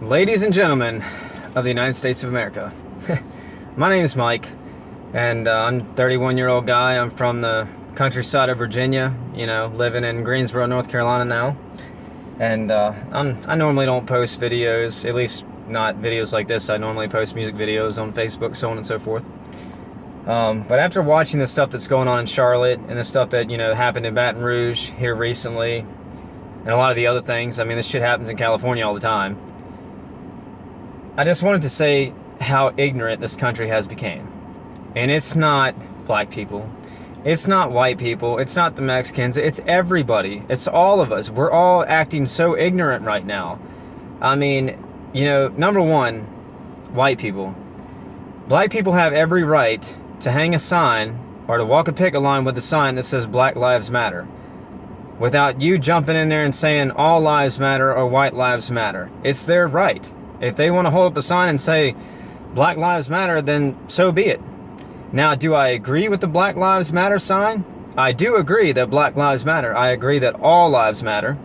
Ladies and gentlemen of the United States of America, my name is Mike, and I'm a 31-year-old guy. I'm from the countryside of Virginia, living in Greensboro, North Carolina now. And I normally don't post videos, at least not videos like this. I normally post music videos on Facebook, so on and so forth. But after watching the stuff that's going on in Charlotte and the stuff that, happened in Baton Rouge here recently, and a lot of the other things, this shit happens in California all the time. I just wanted to say how ignorant this country has become. And it's not black people. It's not white people. It's not the Mexicans. It's everybody. It's all of us. We're all acting so ignorant right now. Number one, white people. Black people have every right to hang a sign or to walk a picket line with a sign that says Black Lives Matter, without you jumping in there and saying all lives matter or white lives matter. It's their right. If they want to hold up a sign and say Black Lives Matter, then so be it. Now, do I agree with the Black Lives Matter sign? I do agree that Black Lives Matter. I agree that all lives matter.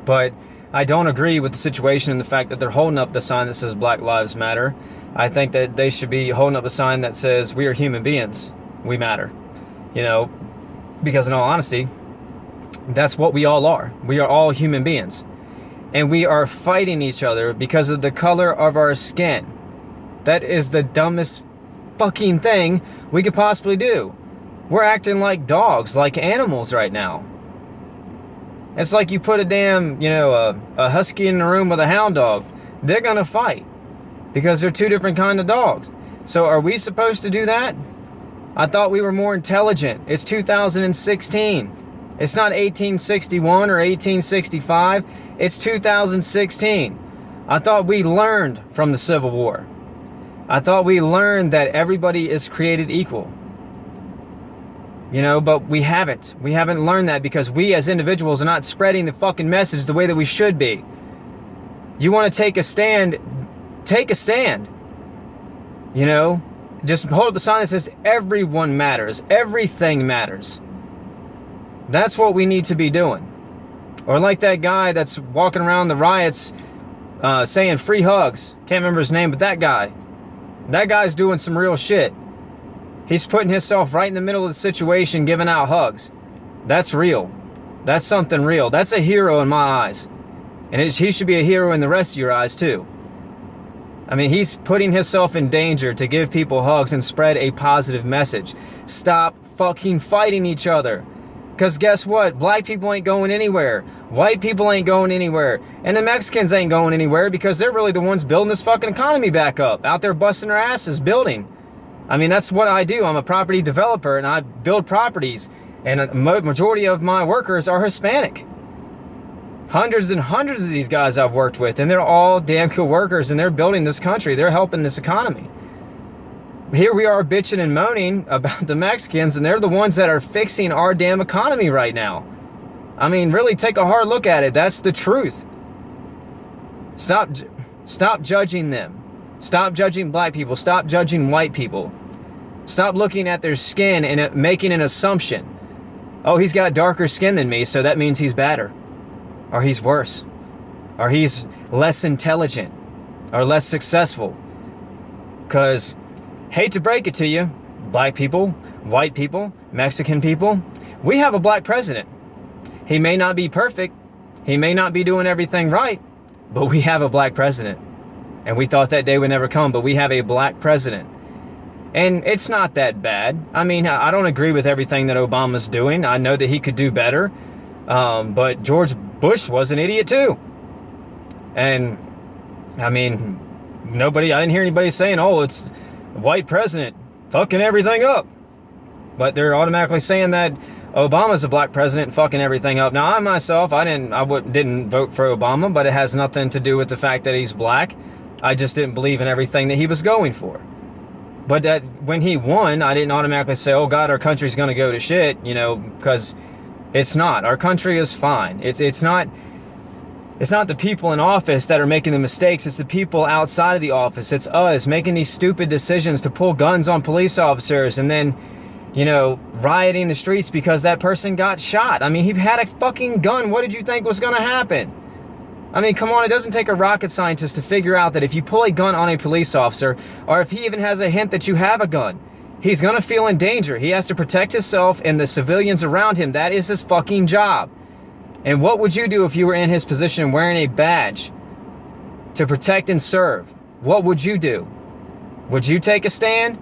But I don't agree with the situation and the fact that they're holding up the sign that says Black Lives Matter. I think that they should be holding up a sign that says we are human beings. We matter. Because in all honesty, that's what we all are. We are all human beings. And we are fighting each other because of the color of our skin. That is the dumbest fucking thing we could possibly do. We're acting like dogs, like animals right now. It's like you put a damn, a husky in the room with a hound dog. They're gonna fight because they're two different kind of dogs. So are we supposed to do that? I thought we were more intelligent. It's 2016. It's not 1861 or 1865. It's 2016. I thought we learned from the Civil War. I thought we learned that everybody is created equal. But we haven't. We haven't learned that because we as individuals are not spreading the fucking message the way that we should be. You want to take a stand, take a stand. Just hold up a sign that says everyone matters. Everything matters. That's what we need to be doing. Or like that guy that's walking around the riots saying free hugs. Can't remember his name, but that guy. That guy's doing some real shit. He's putting himself right in the middle of the situation, giving out hugs. That's real. That's something real. That's a hero in my eyes. And he should be a hero in the rest of your eyes too. He's putting himself in danger to give people hugs and spread a positive message. Stop fucking fighting each other. Because guess what? Black people ain't going anywhere. White people ain't going anywhere. And the Mexicans ain't going anywhere because they're really the ones building this fucking economy back up. Out there busting their asses building. That's what I do. I'm a property developer and I build properties. And a majority of my workers are Hispanic. Hundreds and hundreds of these guys I've worked with. And they're all damn good workers and they're building this country. They're helping this economy. Here we are bitching and moaning about the Mexicans, and they're the ones that are fixing our damn economy right now. Really take a hard look at it. That's the truth. Stop judging them. Stop judging black people. Stop judging white people. Stop looking at their skin and making an assumption. Oh, he's got darker skin than me, so that means he's better. Or he's worse. Or he's less intelligent. Or less successful. Because hate to break it to you, black people, white people, Mexican people, we have a black president. He may not be perfect, he may not be doing everything right, but we have a black president. And we thought that day would never come, but we have a black president. And it's not that bad. I don't agree with everything that Obama's doing. I know that he could do better, but George Bush was an idiot too. And, I didn't hear anybody saying, oh, it's white president fucking everything up. But they're automatically saying that Obama's a black president fucking everything up. Now, I myself, didn't vote for Obama, but it has nothing to do with the fact that he's black. I just didn't believe in everything that he was going for. But that when he won, I didn't automatically say, oh God, our country's gonna go to shit, because it's not. Our country is fine. It's not the people in office that are making the mistakes. It's the people outside of the office. It's us making these stupid decisions to pull guns on police officers and then, rioting the streets because that person got shot. He had a fucking gun. What did you think was going to happen? I mean, come on, it doesn't take a rocket scientist to figure out that if you pull a gun on a police officer, or if he even has a hint that you have a gun, he's gonna feel in danger. He has to protect himself and the civilians around him. That is his fucking job. And what would you do if you were in his position wearing a badge to protect and serve? What would you do? Would you take a stand?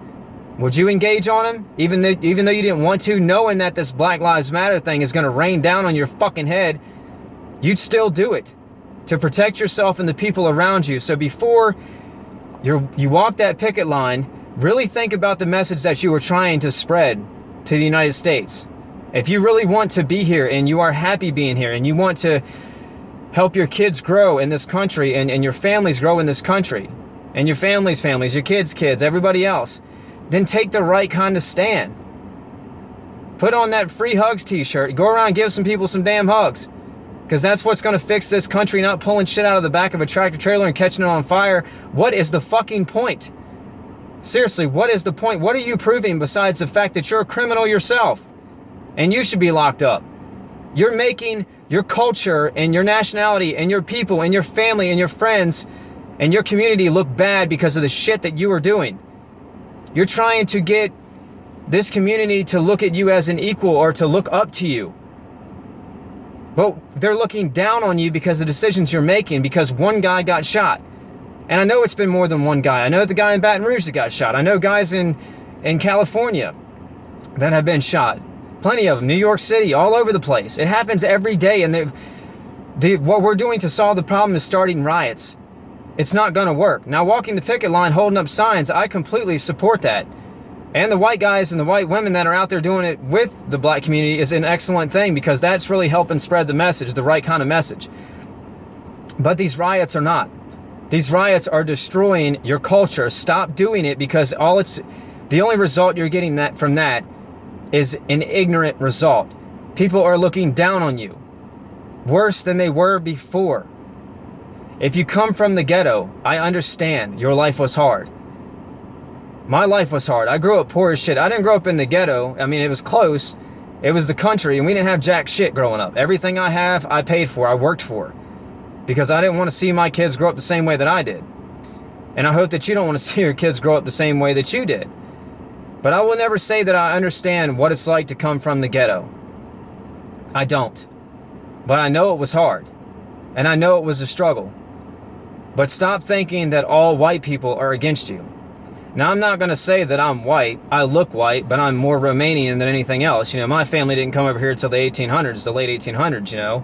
Would you engage on him? Even though you didn't want to, knowing that this Black Lives Matter thing is gonna rain down on your fucking head, you'd still do it to protect yourself and the people around you. So before you walk that picket line, really think about the message that you were trying to spread to the United States. If you really want to be here and you are happy being here and you want to help your kids grow in this country and your families grow in this country and your families, your kids, everybody else, then take the right kind of stand. Put on that free hugs t-shirt. Go around and give some people some damn hugs. Because that's what's going to fix this country, not pulling shit out of the back of a tractor trailer and catching it on fire. What is the fucking point? Seriously, what is the point? What are you proving besides the fact that you're a criminal yourself? And you should be locked up. You're making your culture and your nationality and your people and your family and your friends and your community look bad because of the shit that you are doing. You're trying to get this community to look at you as an equal or to look up to you. But they're looking down on you because of the decisions you're making, because one guy got shot. And I know it's been more than one guy. I know the guy in Baton Rouge that got shot. I know guys in California that have been shot. Plenty of them. New York City, all over the place. It happens every day. And what we're doing to solve the problem is starting riots. It's not going to work. Now, walking the picket line, holding up signs, I completely support that. And the white guys and the white women that are out there doing it with the black community is an excellent thing, because that's really helping spread the message, the right kind of message. But these riots are not. These riots are destroying your culture. Stop doing it, because the only result you're getting from that is an ignorant result. People are looking down on you worse than they were before. If you come from the ghetto, I understand your life was hard. My life was hard. I grew up poor as shit. I didn't grow up in the ghetto. I mean, it was close. It was the country, and we didn't have jack shit growing up. Everything I have, I paid for, I worked for. Because I didn't want to see my kids grow up the same way that I did. And I hope that you don't want to see your kids grow up the same way that you did. But I will never say that I understand what it's like to come from the ghetto. I don't. But I know it was hard. And I know it was a struggle. But stop thinking that all white people are against you. Now, I'm not going to say that I'm white. I look white, but I'm more Romanian than anything else. You know, my family didn't come over here until the 1800s, the late 1800s, you know.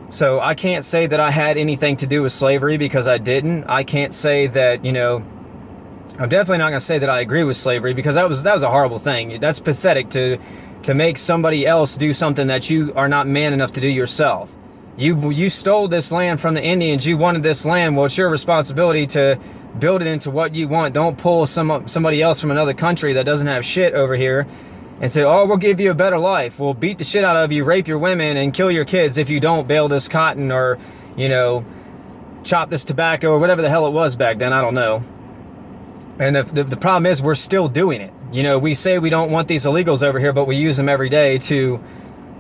So I can't say that I had anything to do with slavery, because I didn't. I can't say that, you know, I'm definitely not going to say that I agree with slavery, because that was a horrible thing. That's pathetic to make somebody else do something that you are not man enough to do yourself. You stole this land from the Indians. You wanted this land. Well, it's your responsibility to build it into what you want. Don't pull somebody else from another country that doesn't have shit over here and say, oh, we'll give you a better life. We'll beat the shit out of you, rape your women, and kill your kids if you don't bale this cotton or, you know, chop this tobacco or whatever the hell it was back then. I don't know. And the problem is we're still doing it. You know, we say we don't want these illegals over here, but we use them every day to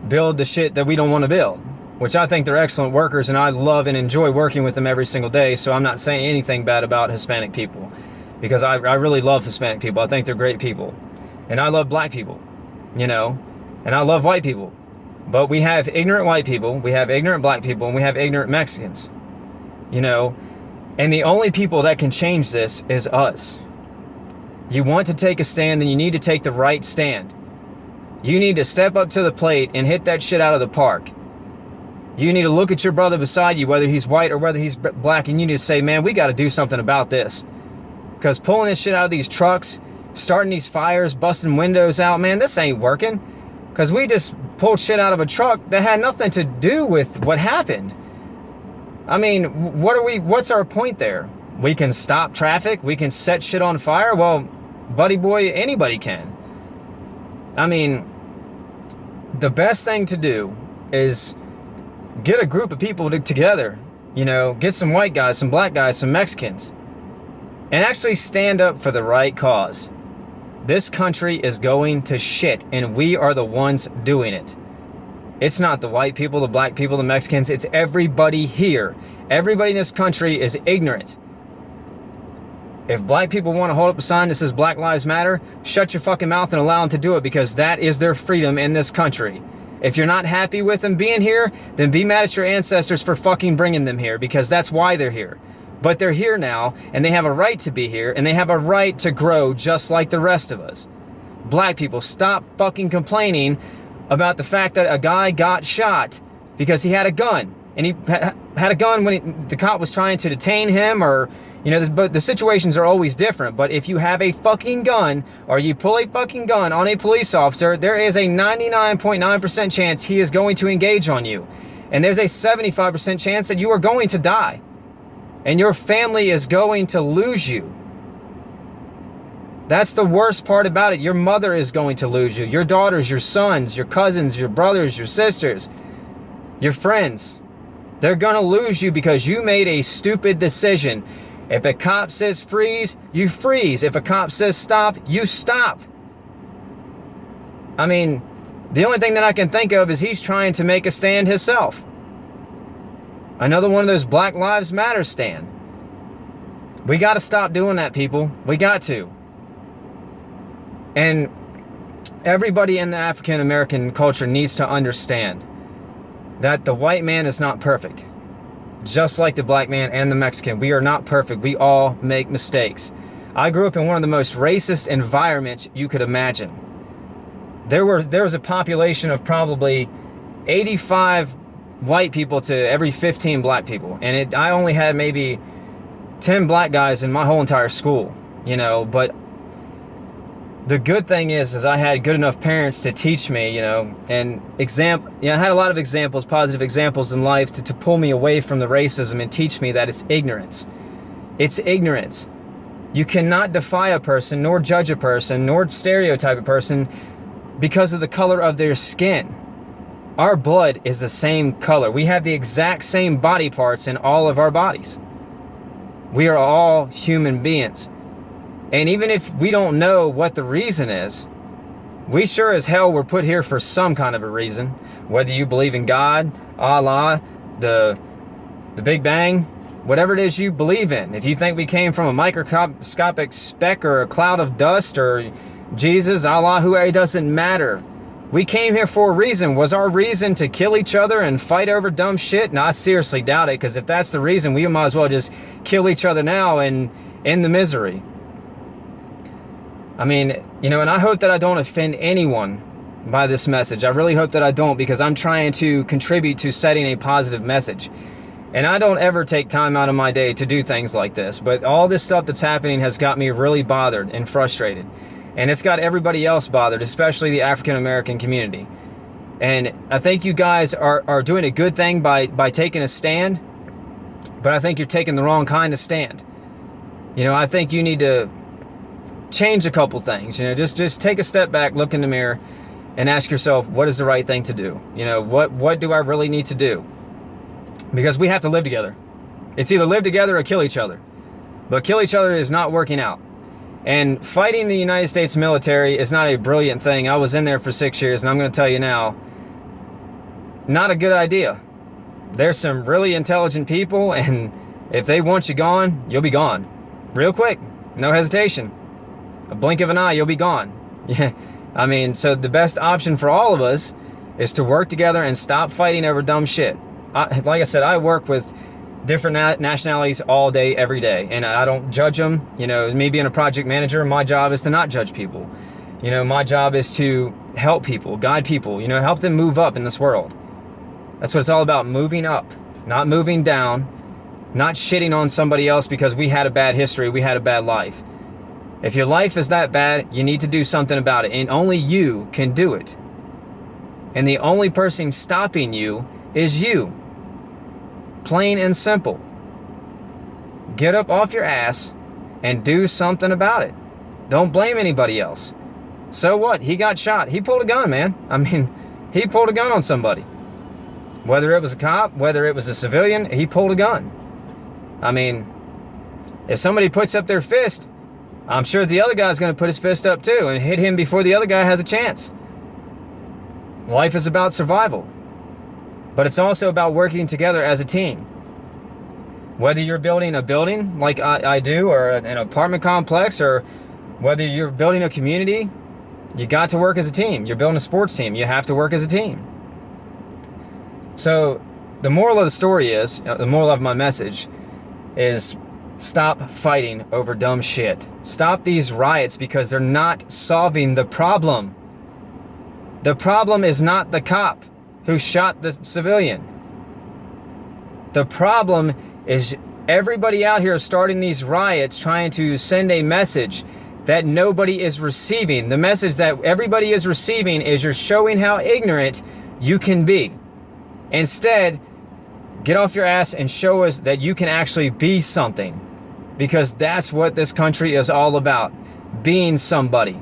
build the shit that we don't want to build. Which I think they're excellent workers, and I love and enjoy working with them every single day. So I'm not saying anything bad about Hispanic people, because I really love Hispanic people. I think they're great people. And I love black people, you know, and I love white people. But we have ignorant white people, we have ignorant black people, and we have ignorant Mexicans, you know. And the only people that can change this is us. You want to take a stand, then you need to take the right stand. You need to step up to the plate and hit that shit out of the park. You need to look at your brother beside you, whether he's white or whether he's black, and you need to say, man, we got to do something about this. Because pulling this shit out of these trucks, starting these fires, busting windows out, man, this ain't working. Because we just pulled shit out of a truck that had nothing to do with what happened. I mean, what's our point there? We can stop traffic, we can set shit on fire. Well, buddy boy, anybody can. I mean, the best thing to do is get a group of people together, you know, get some white guys, some black guys, some Mexicans, and actually stand up for the right cause. This country is going to shit, and we are the ones doing it. It's not the white people, the black people, the Mexicans. It's everybody here. Everybody in this country is ignorant. If black people want to hold up a sign that says Black Lives Matter, shut your fucking mouth and allow them to do it, because that is their freedom in this country. If you're not happy with them being here, then be mad at your ancestors for fucking bringing them here, because that's why they're here. But they're here now, and they have a right to be here, and they have a right to grow just like the rest of us. Black people, stop fucking complaining about the fact that a guy got shot because he had a gun. And he had a gun when the cop was trying to detain him, or, you know, but the situations are always different. But if you have a fucking gun, or you pull a fucking gun on a police officer, there is a 99.9% chance he is going to engage on you. And there's a 75% chance that you are going to die. And your family is going to lose you. That's the worst part about it. Your mother is going to lose you. Your daughters, your sons, your cousins, your brothers, your sisters, your friends. They're gonna lose you because you made a stupid decision. If a cop says freeze, you freeze. If a cop says stop, you stop. I mean, the only thing that I can think of is he's trying to make a stand himself. Another one of those Black Lives Matter stand. We gotta stop doing that, people. We got to. And everybody in the African American culture needs to understand that the white man is not perfect. Just like the black man and the Mexican. We are not perfect. We all make mistakes. I grew up in one of the most racist environments you could imagine. There was a population of probably 85 white people to every 15 black people. And I only had maybe 10 black guys in my whole entire school, you know, but the good thing is I had good enough parents to teach me, you know, and I had a lot of examples, positive examples in life to pull me away from the racism and teach me that it's ignorance. It's ignorance. You cannot defy a person, nor judge a person, nor stereotype a person because of the color of their skin. Our blood is the same color. We have the exact same body parts in all of our bodies. We are all human beings. And even if we don't know what the reason is, we sure as hell were put here for some kind of a reason. Whether you believe in God, Allah, the Big Bang, whatever it is you believe in. If you think we came from a microscopic speck or a cloud of dust or Jesus, Allah, whoever, it doesn't matter. We came here for a reason. Was our reason to kill each other and fight over dumb shit? No, I seriously doubt it, because if that's the reason, we might as well just kill each other now and end the misery. I mean, you know, and I hope that I don't offend anyone by this message. I really hope that I don't, because I'm trying to contribute to setting a positive message. And I don't ever take time out of my day to do things like this. But all this stuff that's happening has got me really bothered and frustrated. And it's got everybody else bothered, especially the African American community. And I think you guys are doing a good thing by taking a stand. But I think you're taking the wrong kind of stand. You know, I think you need to change a couple things. You know, just take a step back, look in the mirror, and ask yourself, what is the right thing to do? You know, what do I really need to do? Because we have to live together. It's either live together or kill each other. But kill each other is not working out. And fighting the United States military is not a brilliant thing. I was in there for 6 years, and I'm going to tell you now, not a good idea. There's some really intelligent people, and if they want you gone, you'll be gone. Real quick. No hesitation. A blink of an eye, you'll be gone. Yeah, I mean, so the best option for all of us is to work together and stop fighting over dumb shit. Like I said, I work with different nationalities all day, every day, and I don't judge them. You know, me being a project manager, my job is to not judge people. You know, my job is to help people, guide people, you know, help them move up in this world. That's what it's all about, moving up, not moving down, not shitting on somebody else because we had a bad history, we had a bad life. If your life is that bad, you need to do something about it, and only you can do it. And the only person stopping you is you. Plain and simple. Get up off your ass and do something about it. Don't blame anybody else. So what? He got shot. He pulled a gun, man. I mean, he pulled a gun on somebody. Whether it was a cop, whether it was a civilian, he pulled a gun. I mean, if somebody puts up their fist, I'm sure the other guy's going to put his fist up too and hit him before the other guy has a chance. Life is about survival. But it's also about working together as a team. Whether you're building a building like I do, or an apartment complex, or whether you're building a community, you got to work as a team. You're building a sports team. You have to work as a team. So the moral of the story is, the moral of my message is, stop fighting over dumb shit. Stop these riots because they're not solving the problem. The problem is not the cop who shot the civilian. The problem is everybody out here starting these riots trying to send a message that nobody is receiving. The message that everybody is receiving is you're showing how ignorant you can be. Instead, get off your ass and show us that you can actually be something. Because that's what this country is all about. Being somebody.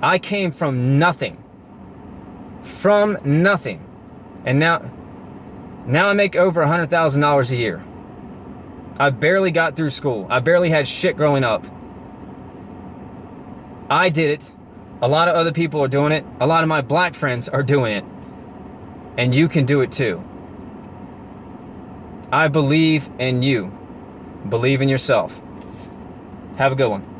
I came from nothing. From nothing. And now I make over $100,000 a year. I barely got through school. I barely had shit growing up. I did it. A lot of other people are doing it. A lot of my black friends are doing it. And you can do it too. I believe in you. Believe in yourself. Have a good one.